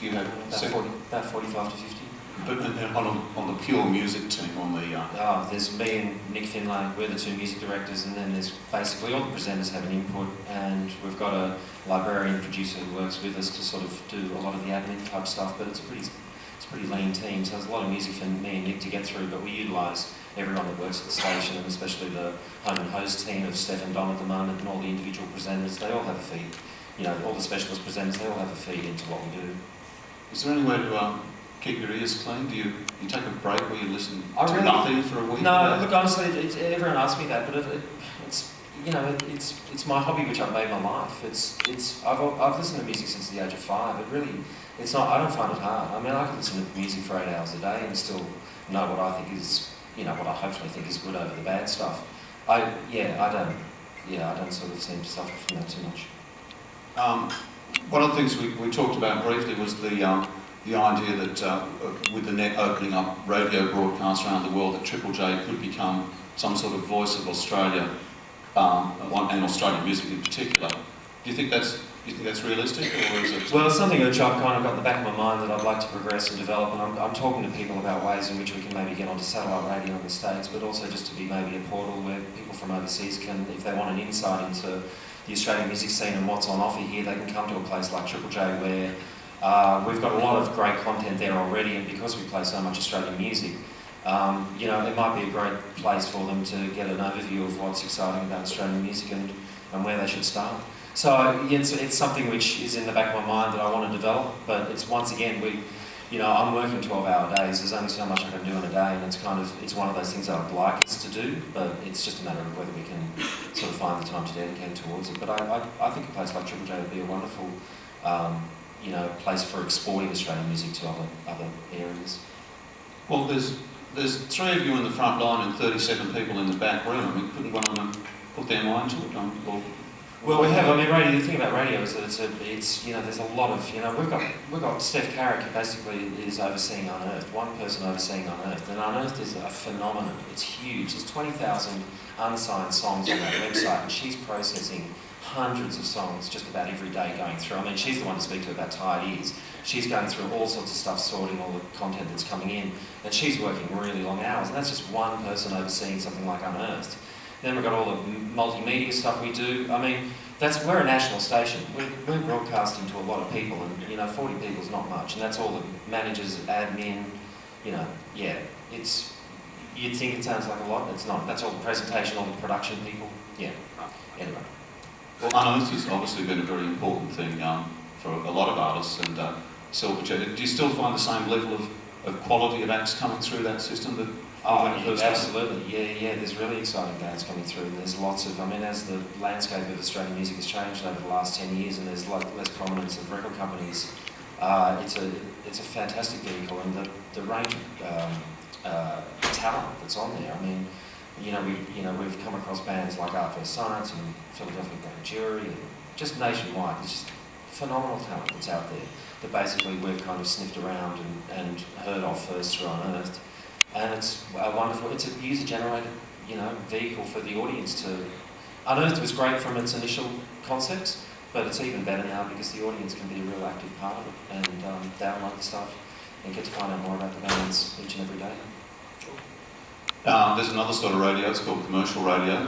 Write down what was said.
Do you have about 45 to 50. But on the pure music team, on the... There's me and Nick Finlay, we're the two music directors, and then there's basically all the presenters have an input, and we've got a librarian producer who works with us to sort of do a lot of the admin type stuff, but it's a pretty lean team, so there's a lot of music for me and Nick to get through, but we utilise everyone that works at the station, and especially the home and host team of Steph and Dom at the moment, and all the individual presenters. They all have a feed. You know, all the specialist presenters, they all have a feed into what we do. Is there any way to keep your ears clean? Do you take a break where you listen to nothing for a week? No, look, honestly, everyone asks me that, but it's my hobby, which I've made my life. I've listened to music since the age of 5. It really, it's not. I don't find it hard. I mean, I can listen to music for 8 hours a day and still know what I think is, what I hopefully think is good over the bad stuff. I don't sort of seem to suffer from that too much. One of the things we talked about briefly was the idea that with the net opening up radio broadcasts around the world, that Triple J could become some sort of voice of Australia, and Australian music in particular. Do you think that's realistic, or is it? Well, it's something which I've kind of got in the back of my mind that I'd like to progress and develop, and I'm talking to people about ways in which we can maybe get onto satellite radio in the States, but also just to be maybe a portal where people from overseas can, if they want an insight into the Australian music scene and what's on offer here, they can come to a place like Triple J where we've got a lot of great content there already, and because we play so much Australian music, it might be a great place for them to get an overview of what's exciting about Australian music and where they should start. So it's something which is in the back of my mind that I want to develop, but it's once again, I'm working 12-hour days, there's only so much I can do in a day, and it's one of those things that I'd like us to do, but it's just a matter of whether we can sort of find the time to dedicate towards it. But I think a place like Triple J would be a wonderful place for exporting Australian music to other areas. Well, there's 3 of you in the front line and 37 people in the back room. I mean, couldn't one of them put their mind to it? Well, we have. I mean, radio. The thing about radio is that it's there's a lot of we've got Steph Carrick, who basically is overseeing Unearthed. One person overseeing Unearthed, and Unearthed is a phenomenon. It's huge. There's 20,000 unsigned songs on that website, and she's processing hundreds of songs just about every day going through. I mean, she's the one to speak to about Tired Ears. She's going through all sorts of stuff, sorting all the content that's coming in, and she's working really long hours, and that's just one person overseeing something like Unearthed. Then we've got all the multimedia stuff we do. I mean, we're a national station. We're broadcasting to a lot of people, and 40 people is not much, and that's all the managers, admin. You'd think it sounds like a lot, it's not. That's all the presentation, all the production people. Yeah. Anyway. Well, Unearthed has obviously been a very important thing for a lot of artists, and Silverchair. Do you still find the same level of quality of acts coming through that system that? Absolutely. Yeah. There's really exciting bands coming through, and there's lots of. I mean, as the landscape of Australian music has changed over the last 10 years, and there's less prominence of record companies, it's a fantastic vehicle, and the range of talent that's on there. I mean, we've come across bands like Art vs Science and Philadelphia Grand Jury, and just nationwide. There's just phenomenal talent that's out there that basically we've kind of sniffed around and heard of first through Unearthed. And it's a user-generated, vehicle for the audience to... Unearthed was great from its initial concepts, but it's even better now because the audience can be a real active part of it and download the stuff and get to find out more about the bands each and every day. There's another sort of radio, it's called commercial radio.